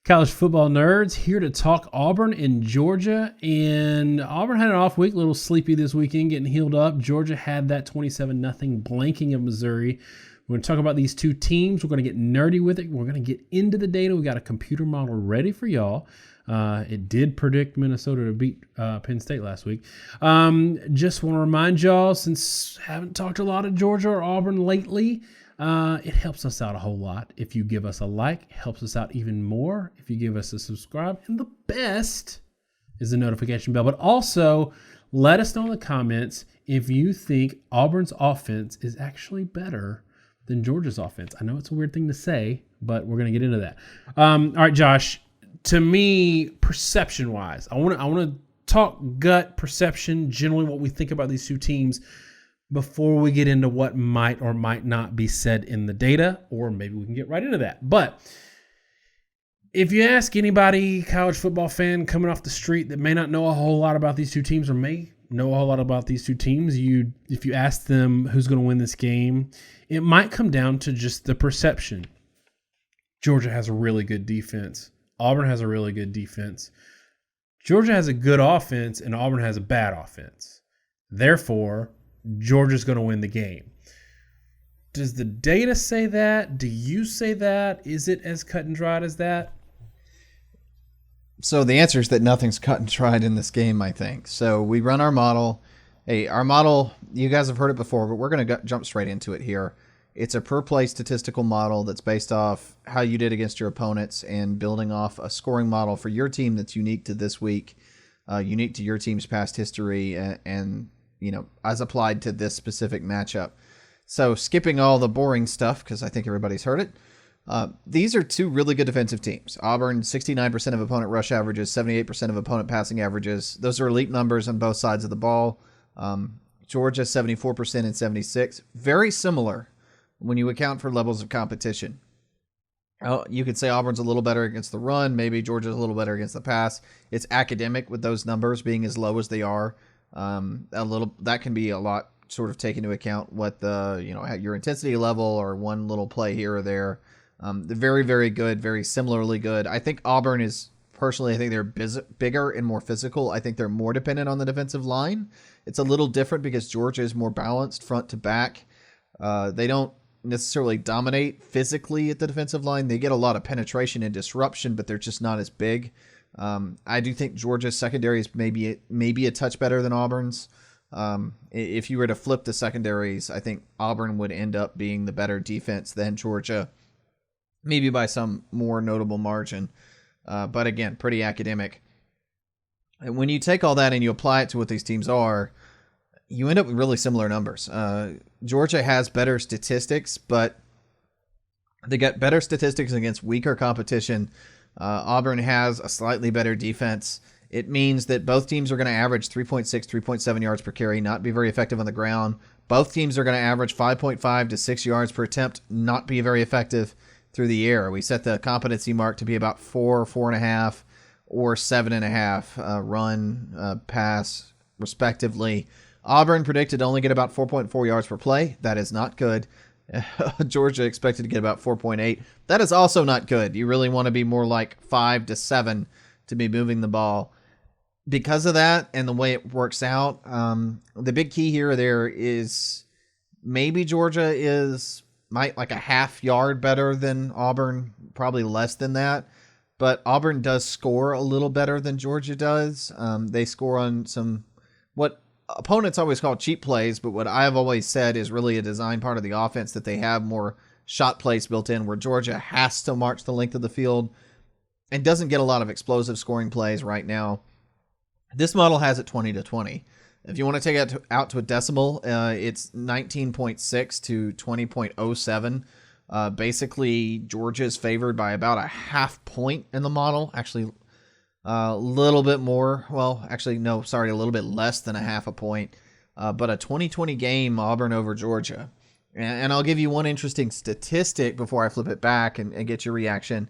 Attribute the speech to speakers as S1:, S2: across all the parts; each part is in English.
S1: College football nerds here to talk Auburn and Georgia. And Auburn had an off week, a little sleepy this weekend, getting healed up. Georgia had that 27-0 blanking of Missouri. We're going to talk about these two teams. We're going to get nerdy with it. We're going to get into the data. We got a computer model ready for y'all. It did predict Minnesota to beat Penn State last week. Just want to remind y'all, since I haven't talked a lot of Georgia or Auburn lately, it helps us out a whole lot if you give us a like. It helps us out even more if you give us a subscribe. And the best is the notification bell. But also, let us know in the comments if you think Auburn's offense is actually better than Georgia's offense. I know it's a weird thing to say, but we're going to get into that. All right, Josh. To me, perception-wise, I want to talk gut perception, generally what we think about these two teams before we get into what might or might not be said in the data, or maybe we can get right into that. But if you ask anybody, college football fan coming off the street that may not know a whole lot about these two teams or may know a whole lot about these two teams, if you ask them who's going to win this game, it might come down to just the perception. Georgia has a really good defense. Auburn has a really good defense. Georgia has a good offense, and Auburn has a bad offense. Therefore, Georgia's going to win the game. Does the data say that? Do you say that? Is it as cut and dried as that?
S2: So the answer is that nothing's cut and dried in this game, I think. So we run our model. Hey, our model, you guys have heard it before, but we're going to jump straight into it here. It's a per-play statistical model that's based off how you did against your opponents and building off a scoring model for your team that's unique to this week, unique to your team's past history, and you know, as applied to this specific matchup. So skipping all the boring stuff, because I think everybody's heard it, these are two really good defensive teams. Auburn, 69% of opponent rush averages, 78% of opponent passing averages. Those are elite numbers on both sides of the ball. Georgia, 74% and 76%. Very similar when you account for levels of competition. You could say Auburn's a little better against the run. Maybe Georgia's a little better against the pass. It's academic with those numbers being as low as they are. That can be a lot sort of take into account what your intensity level or one little play here or there. They're very, very good, very similarly good. I think Auburn is, personally, I think they're bigger and more physical. I think they're more dependent on the defensive line. It's a little different because Georgia is more balanced front to back. They don't necessarily dominate physically at the defensive line. They get a lot of penetration and disruption, but they're just not as big. I do think Georgia's secondary is maybe a touch better than Auburn's. If you were to flip the secondaries, I think Auburn would end up being the better defense than Georgia, maybe by some more notable margin. But again, pretty academic. And when you take all that and you apply it to what these teams are, you end up with really similar numbers. Georgia has better statistics, but they got better statistics against weaker competition. Auburn has a slightly better defense. It means that both teams are going to average 3.6, 3.7 yards per carry, not be very effective on the ground. Both teams are going to average 5.5 to 6 yards per attempt, not be very effective through the air. We set the competency mark to be about 4, 4.5, or 7.5 run, pass, respectively. Auburn predicted to only get about 4.4 yards per play. That is not good. Georgia expected to get about 4.8. That is also not good. You really want to be more like 5 to 7 to be moving the ball. Because of that and the way it works out, the big key here or there is maybe Georgia might like a half yard better than Auburn, probably less than that. But Auburn does score a little better than Georgia does. They score on what opponents always call cheap plays, but what I've always said is really a design part of the offense, that they have more shot plays built in, where Georgia has to march the length of the field and doesn't get a lot of explosive scoring plays right now. This model has it 20-20. If you want to take it out to a decimal, it's 19.6 to 20.07. Basically, Georgia is favored by about a half point in the model. Actually, a little bit more. Well, actually, no, sorry, a little bit less than a half a point. But a 20-20 game, Auburn over Georgia. And I'll give you one interesting statistic before I flip it back and get your reaction.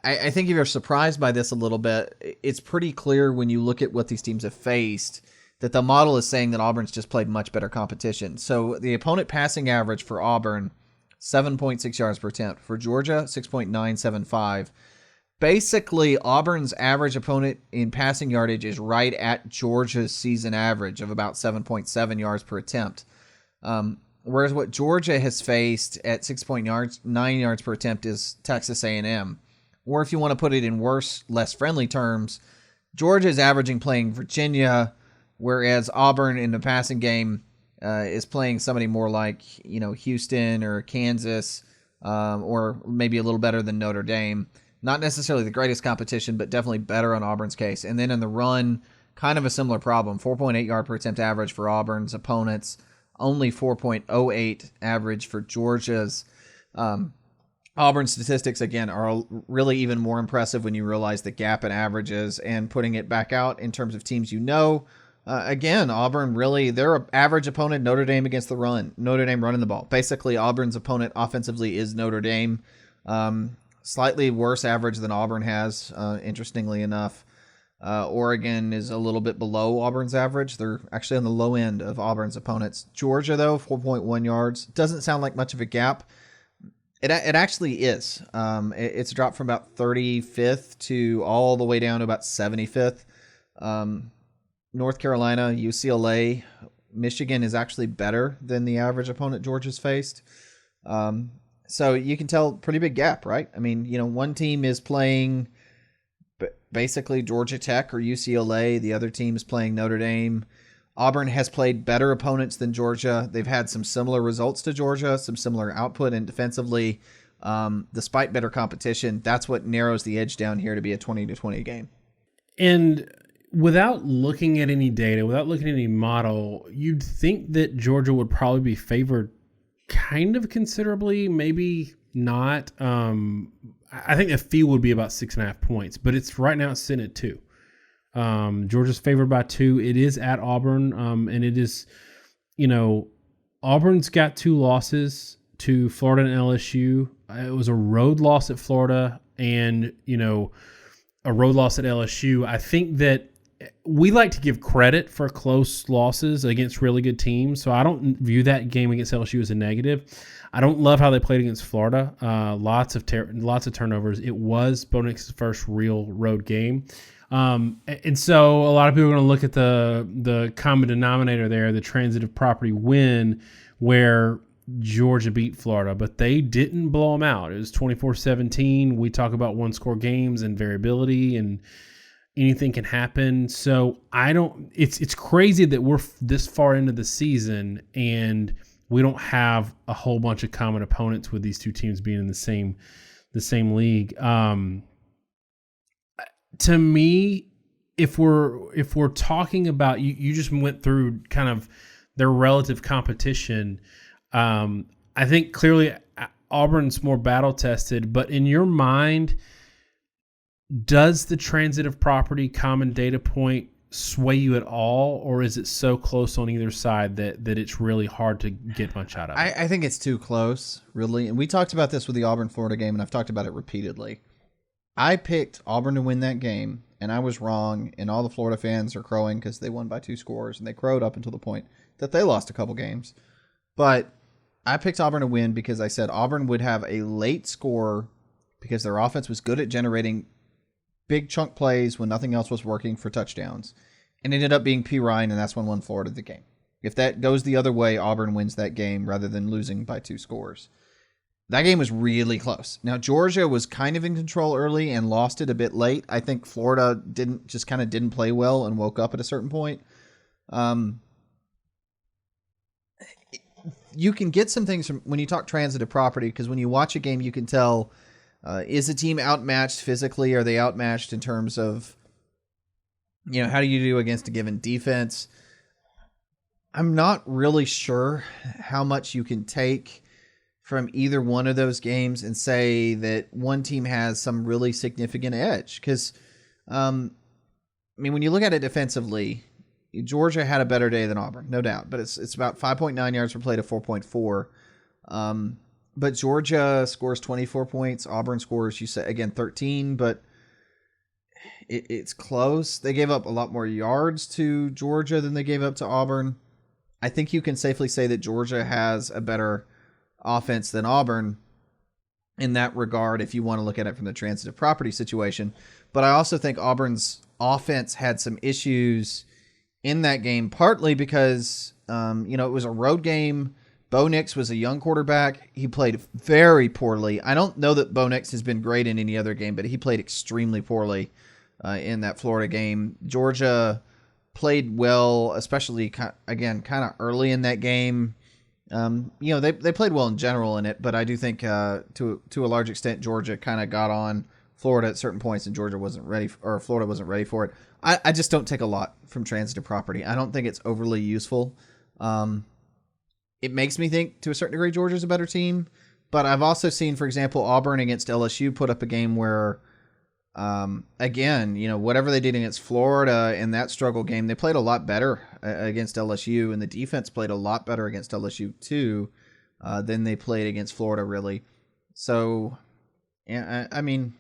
S2: I think if you're surprised by this a little bit, it's pretty clear when you look at what these teams have faced that the model is saying that Auburn's just played much better competition. So the opponent passing average for Auburn, 7.6 yards per attempt. For Georgia, 6.975. basically Auburn's average opponent in passing yardage is right at Georgia's season average of about 7.7 yards per attempt. Whereas what Georgia has faced at 6.9 yards per attempt is Texas A&M. Or if you want to put it in worse, less friendly terms, Georgia is averaging playing Virginia, whereas Auburn in the passing game is playing somebody more like Houston or Kansas, or maybe a little better than Notre Dame. Not necessarily the greatest competition, but definitely better on Auburn's case. And then in the run, kind of a similar problem. 4.8 yard per attempt average for Auburn's opponents, only 4.08 average for Georgia's. Auburn statistics, again, are really even more impressive when you realize the gap in averages and putting it back out in terms of teams again, Auburn really, their average opponent, Notre Dame against the run. Notre Dame running the ball. Basically, Auburn's opponent offensively is Notre Dame. Slightly worse average than Auburn has, interestingly enough. Oregon is a little bit below Auburn's average. They're actually on the low end of Auburn's opponents. Georgia, though, 4.1 yards. Doesn't sound like much of a gap. It actually is. It's dropped from about 35th to all the way down to about 75th. North Carolina, UCLA, Michigan is actually better than the average opponent Georgia's faced. So you can tell pretty big gap, right? I mean, one team is playing basically Georgia Tech or UCLA. The other team is playing Notre Dame. Auburn has played better opponents than Georgia. They've had some similar results to Georgia, some similar output, and defensively, despite better competition, that's what narrows the edge down here to be a 20-20 game.
S1: And without looking at any data, without looking at any model, you'd think that Georgia would probably be favored kind of considerably, maybe not. I think the field would be about 6.5 points, but it's right now it's sitting at 2. Georgia's favored by 2. It is at Auburn, and it is, Auburn's got 2 losses to Florida and LSU. It was a road loss at Florida and, a road loss at LSU. I think that we like to give credit for close losses against really good teams, so I don't view that game against LSU as a negative. I don't love how they played against Florida. Lots of turnovers. It was Bo Nix's first real road game. And so a lot of people are going to look at the common denominator there, the transitive property win, where Georgia beat Florida, but they didn't blow them out. It was 24-17. We talk about one-score games and variability, and anything can happen. So it's crazy that we're this far into the season and we don't have a whole bunch of common opponents with these two teams being in the same league. To me, if we're talking about, you just went through kind of their relative competition. I think clearly Auburn's more battle tested, but in your mind, does the transitive property common data point sway you at all, or is it so close on either side that it's really hard to get much out of it?
S2: I think it's too close, really. And we talked about this with the Auburn-Florida game, and I've talked about it repeatedly. I picked Auburn to win that game, and I was wrong, and all the Florida fans are crowing because they won by 2 scores, and they crowed up until the point that they lost a couple games. But I picked Auburn to win because I said Auburn would have a late score because their offense was good at generating big chunk plays when nothing else was working for touchdowns. And it ended up being P. Ryan, and that's when won Florida the game. If that goes the other way, Auburn wins that game rather than losing by 2 scores. That game was really close. Now, Georgia was kind of in control early and lost it a bit late. I think Florida didn't play well and woke up at a certain point. You can get some things from when you talk transitive property, because when you watch a game, you can tell, is a team outmatched physically? Are they outmatched in terms of, how do you do against a given defense? I'm not really sure how much you can take from either one of those games and say that one team has some really significant edge. Because, when you look at it defensively, Georgia had a better day than Auburn, no doubt. But it's about 5.9 yards per play to 4.4. But Georgia scores 24 points. Auburn scores, you say, again, 13. But it's close. They gave up a lot more yards to Georgia than they gave up to Auburn. I think you can safely say that Georgia has a better offense than Auburn. in that regard if you want to look at it from the transitive property situation. But I also think Auburn's offense had some issues in that game, partly because, it was a road game. Bo Nix was a young quarterback. He played very poorly. I don't know that Bo Nix has been great in any other game, but he played extremely poorly in that Florida game. Georgia played well, especially, again, kind of early in that game. They played well in general in it, but I do think to a large extent Georgia kind of got on Florida at certain points, and Florida wasn't ready for it. I just don't take a lot from transitive property. I don't think it's overly useful. It makes me think to a certain degree Georgia's a better team, but I've also seen, for example, Auburn against LSU put up a game where, again, whatever they did against Florida in that struggle game, they played a lot better against LSU, and the defense played a lot better against LSU too than they played against Florida, really. So, I mean,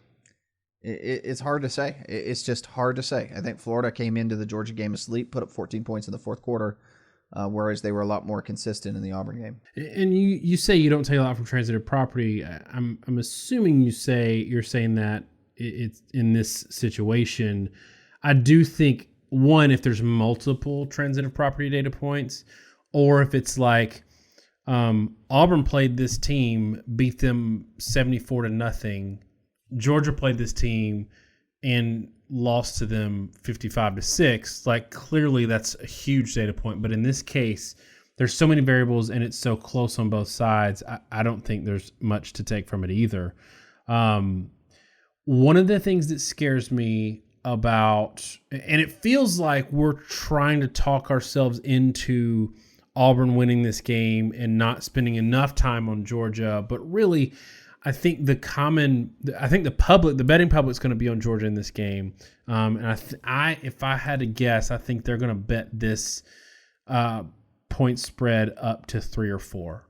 S2: it's hard to say. It's just hard to say. I think Florida came into the Georgia game asleep, put up 14 points in the fourth quarter, whereas they were a lot more consistent in the Auburn game.
S1: And you say you don't take a lot from transitive property. I'm assuming you're saying that it's in this situation. I do think, one, if there's multiple transitive property data points, or if it's like Auburn played this team, beat them 74-0. Georgia played this team and lost to them 55-6. Like, clearly that's a huge data point. But in this case, there's so many variables and it's so close on both sides. I don't think there's much to take from it either. One of the things that scares me about, and it feels like we're trying to talk ourselves into Auburn winning this game and not spending enough time on Georgia, but really, I think the betting public's going to be on Georgia in this game. And if I had to guess, I think they're going to bet this point spread up to 3 or 4,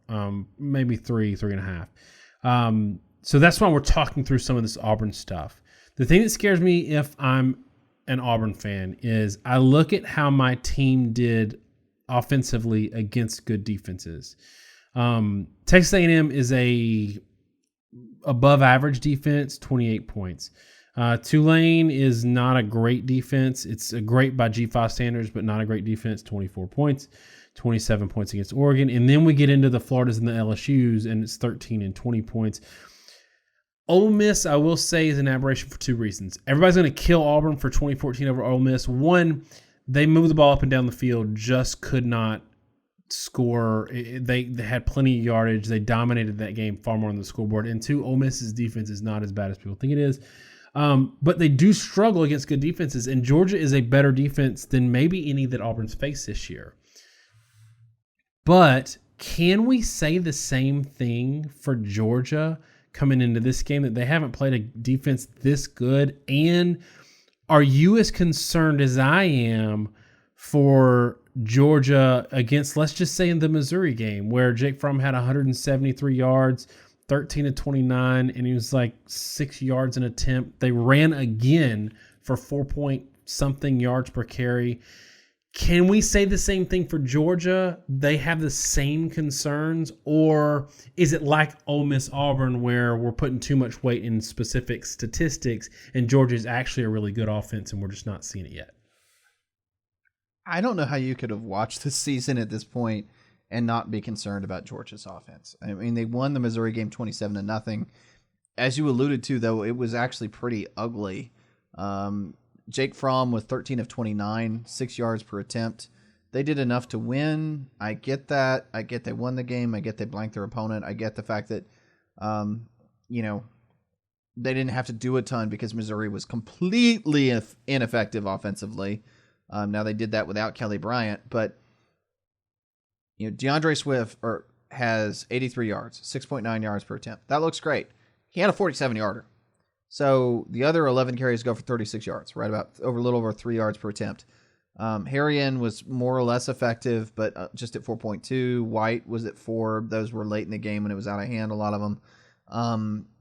S1: maybe 3.5. So that's why we're talking through some of this Auburn stuff. The thing that scares me if I'm an Auburn fan is I look at how my team did offensively against good defenses. Texas A&M is a above average defense, 28 points. Tulane is not a great defense. It's a great by G5 standards, but not a great defense, 24 points, 27 points against Oregon. And then we get into the Floridas and the LSUs, and it's 13 and 20 points. Ole Miss, I will say, is an aberration for 2 reasons. Everybody's going to kill Auburn for 2014 over Ole Miss. One, they moved the ball up and down the field, just could not score. They had plenty of yardage. They dominated that game far more on the scoreboard. And 2, Ole Miss's defense is not as bad as people think it is. But they do struggle against good defenses, and Georgia is a better defense than maybe any that Auburn's faced this year. But can we say the same thing for Georgia coming into this game, that they haven't played a defense this good? And are you as concerned as I am for Georgia against, let's just say, in the Missouri game where Jake Fromm had 173 yards, 13 of 29, and he was like 6 yards an attempt. They ran again for 4-point-something yards per carry. Can we say the same thing for Georgia? They have the same concerns, or is it like Ole Miss Auburn where we're putting too much weight in specific statistics and Georgia is actually a really good offense and we're just not seeing it yet?
S2: I don't know how you could have watched this season at this point and not be concerned about Georgia's offense. I mean, they won the Missouri game 27-0. As you alluded to, though, it was actually pretty ugly. Jake Fromm was 13 of 29, 6 yards per attempt. They did enough to win. I get that. I get they won the game. I get they blanked their opponent. I get the fact that, they didn't have to do a ton because Missouri was completely ineffective offensively. Now they did that without Kelly Bryant, but DeAndre Swift has 83 yards, 6.9 yards per attempt. That looks great. He had a 47-yarder. So the other 11 carries go for 36 yards, right about a little over 3 yards per attempt. Harrion was more or less effective, but just at 4.2. White was at 4. Those were late in the game when it was out of hand, a lot of them.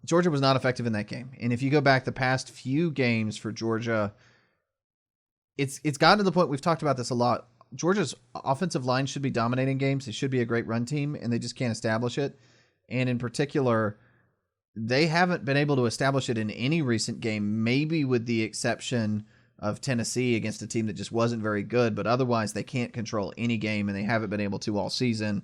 S2: Georgia was not effective in that game. And if you go back the past few games for Georgia, it's gotten to the point, we've talked about this a lot. Georgia's offensive line should be dominating games. They should be a great run team, and they just can't establish it. And in particular, they haven't been able to establish it in any recent game, maybe with the exception of Tennessee against a team that just wasn't very good, but otherwise they can't control any game, and they haven't been able to all season.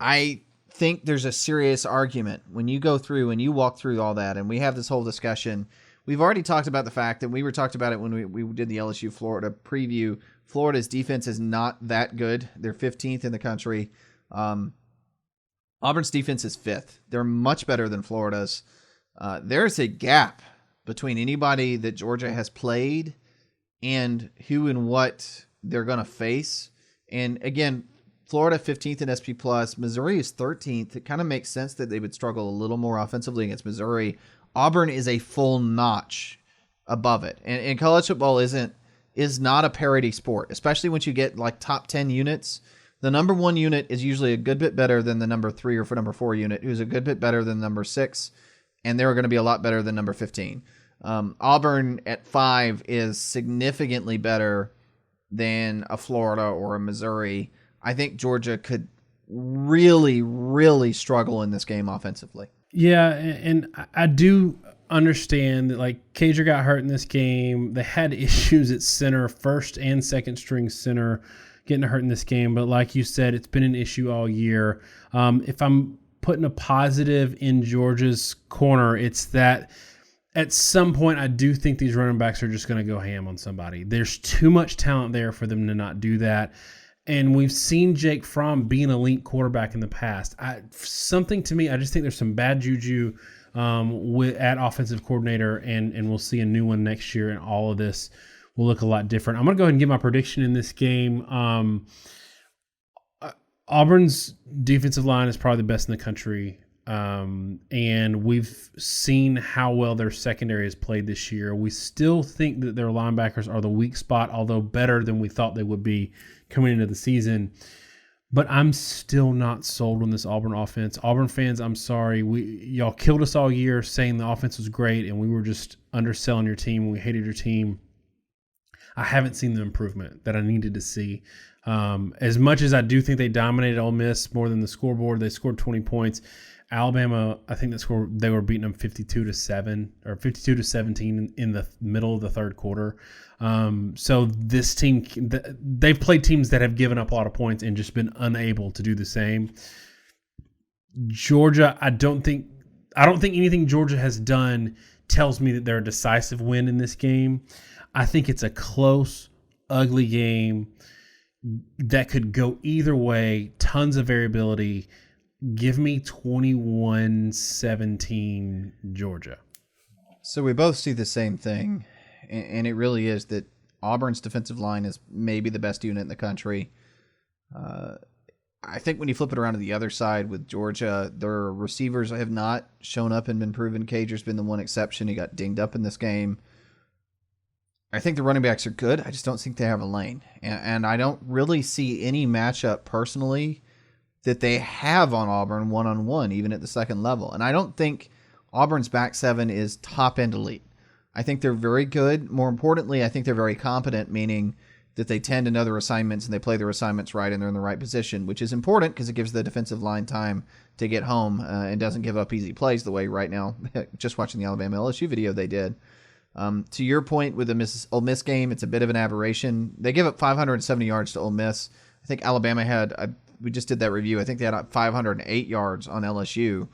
S2: I think there's a serious argument when you go through and you walk through all that, and we have this whole discussion. We've already talked about the fact that we talked about it when we did the LSU Florida preview. Florida's defense is not that good. They're 15th in the country. Auburn's defense is 5th. They're much better than Florida's. There's a gap between anybody that Georgia has played and who and what they're going to face. And again, Florida 15th in SP+. Missouri is 13th. It kind of makes sense that they would struggle a little more offensively against Missouri. Auburn is a full notch above it. And college football is not a parity sport, especially once you get like top 10 units. The number 1 unit is usually a good bit better than the number 3 or number 4 unit, who's a good bit better than number 6, and they're going to be a lot better than number 15. Auburn at 5 is significantly better than a Florida or a Missouri. I think Georgia could really, really struggle in this game offensively.
S1: Yeah, and I do understand that, like, Cager got hurt in this game. They had issues at center, first and second string center, getting hurt in this game. But like you said, it's been an issue all year. If I'm putting a positive in Georgia's corner, it's that at some point I do think these running backs are just going to go ham on somebody. There's too much talent there for them to not do that. And we've seen Jake Fromm be an elite quarterback in the past. Something to me, I just think there's some bad juju at offensive coordinator, and we'll see a new one next year, and all of this will look a lot different. I'm going to go ahead and give my prediction in this game. Auburn's defensive line is probably the best in the country, and we've seen how well their secondary has played this year. We still think that their linebackers are the weak spot, although better than we thought they would be coming into the season. But I'm still not sold on this Auburn offense. Auburn fans, I'm sorry. Y'all killed us all year saying the offense was great and we were just underselling your team and we hated your team. I haven't seen the improvement that I needed to see. As much as I do think they dominated Ole Miss more than the scoreboard, they scored 20 points. Alabama, I think they were beating them 52-7 or 52-17 in the middle of the third quarter. So this team, they've played teams that have given up a lot of points and just been unable to do the same. Georgia, I don't think anything Georgia has done tells me that they're a decisive win in this game. I think it's a close, ugly game that could go either way. Tons of variability. Give me 21-17 Georgia.
S2: So we both see the same thing, and it really is that Auburn's defensive line is maybe the best unit in the country. I think when you flip it around to the other side with Georgia, their receivers have not shown up and been proven. Cager's been the one exception. He got dinged up in this game. I think the running backs are good. I just don't think they have a lane. And I don't really see any matchup personally that they have on Auburn one-on-one, even at the second level. And I don't think Auburn's back seven is top-end elite. I think they're very good. More importantly, I think they're very competent, meaning that they tend to know their assignments and they play their assignments right and they're in the right position, which is important because it gives the defensive line time to get home and doesn't give up easy plays the way right now, just watching the Alabama LSU video they did. To your point with the Ole Miss game, it's a bit of an aberration. They give up 570 yards to Ole Miss. I think Alabama had, we just did that review, I think they had 508 yards on LSU.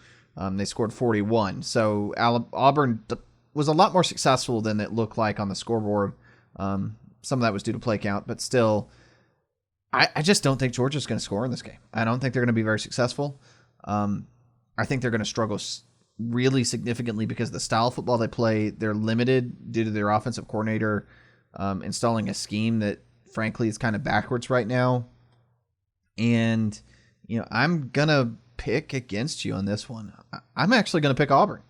S2: They scored 41. So Auburn was a lot more successful than it looked like on the scoreboard. Some of that was due to play count, but still, I just don't think Georgia's going to score in this game. I don't think they're going to be very successful. I think they're going to struggle really significantly because the style of football they play, they're limited due to their offensive coordinator installing a scheme that, frankly, is kind of backwards right now. And, I'm going to pick against you on this one. I'm actually going to pick Auburn.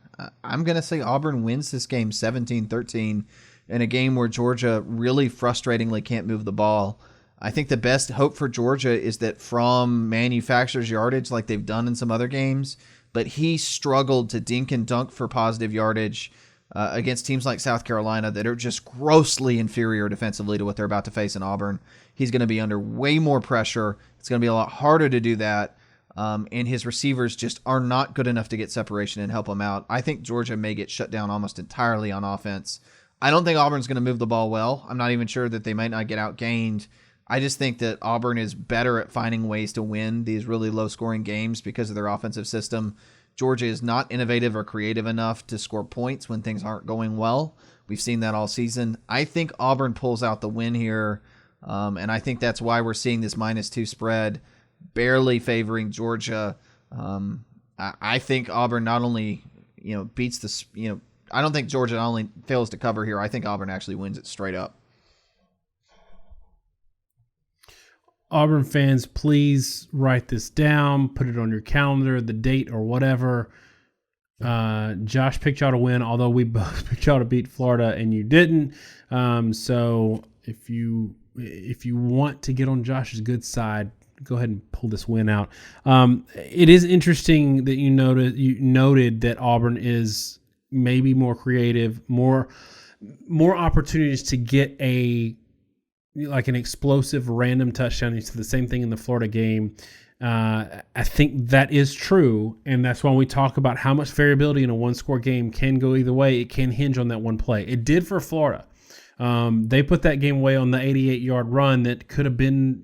S2: I'm going to say Auburn wins this game 17-13 in a game where Georgia really frustratingly can't move the ball. I think the best hope for Georgia is that Fromm manufactures yardage like they've done in some other games, but he struggled to dink and dunk for positive yardage against teams like South Carolina that are just grossly inferior defensively to what they're about to face in Auburn. He's going to be under way more pressure. It's going to be a lot harder to do that. and his receivers just are not good enough to get separation and help him out. I think Georgia may get shut down almost entirely on offense. I don't think Auburn's going to move the ball well. I'm not even sure that they might not get outgained. I just think that Auburn is better at finding ways to win these really low-scoring games because of their offensive system. Georgia is not innovative or creative enough to score points when things aren't going well. We've seen that all season. I think Auburn pulls out the win here, and I think that's why we're seeing this -2 spread barely favoring Georgia. I think Auburn not only beats the I don't think Georgia not only fails to cover here. I think Auburn actually wins it straight up.
S1: Auburn fans, please write this down, put it on your calendar, the date or whatever. Josh picked y'all to win, although we both picked y'all to beat Florida and you didn't. So if you want to get on Josh's good side, go ahead and pull this win out. It is interesting that you noted that Auburn is maybe more creative, more opportunities to get an explosive random touchdown. You see the same thing in the Florida game. I think that is true, and that's why we talk about how much variability in a one-score game can go either way. It can hinge on that one play. It did for Florida. They put that game away on the 88-yard run that could have been,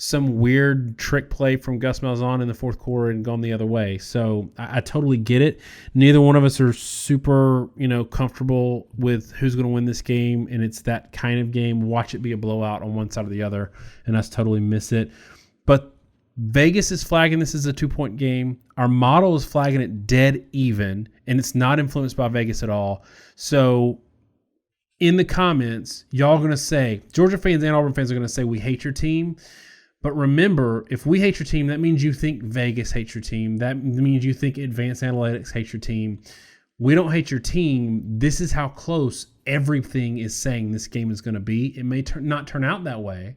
S1: some weird trick play from Gus Malzahn in the fourth quarter and gone the other way. So I totally get it. Neither one of us are super, comfortable with who's going to win this game, and it's that kind of game. Watch it be a blowout on one side or the other, and us totally miss it. But Vegas is flagging this as a 2-point game. Our model is flagging it dead even, and it's not influenced by Vegas at all. So in the comments, y'all are going to say, Georgia fans and Auburn fans are going to say, we hate your team. But remember, if we hate your team, that means you think Vegas hates your team. That means you think Advanced Analytics hates your team. We don't hate your team. This is how close everything is saying this game is going to be. It may not turn out that way.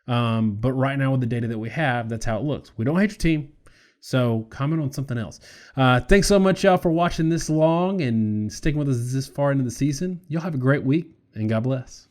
S1: But right now with the data that we have, that's how it looks. We don't hate your team. So comment on something else. Thanks so much, y'all, for watching this long and sticking with us this far into the season. Y'all have a great week, and God bless.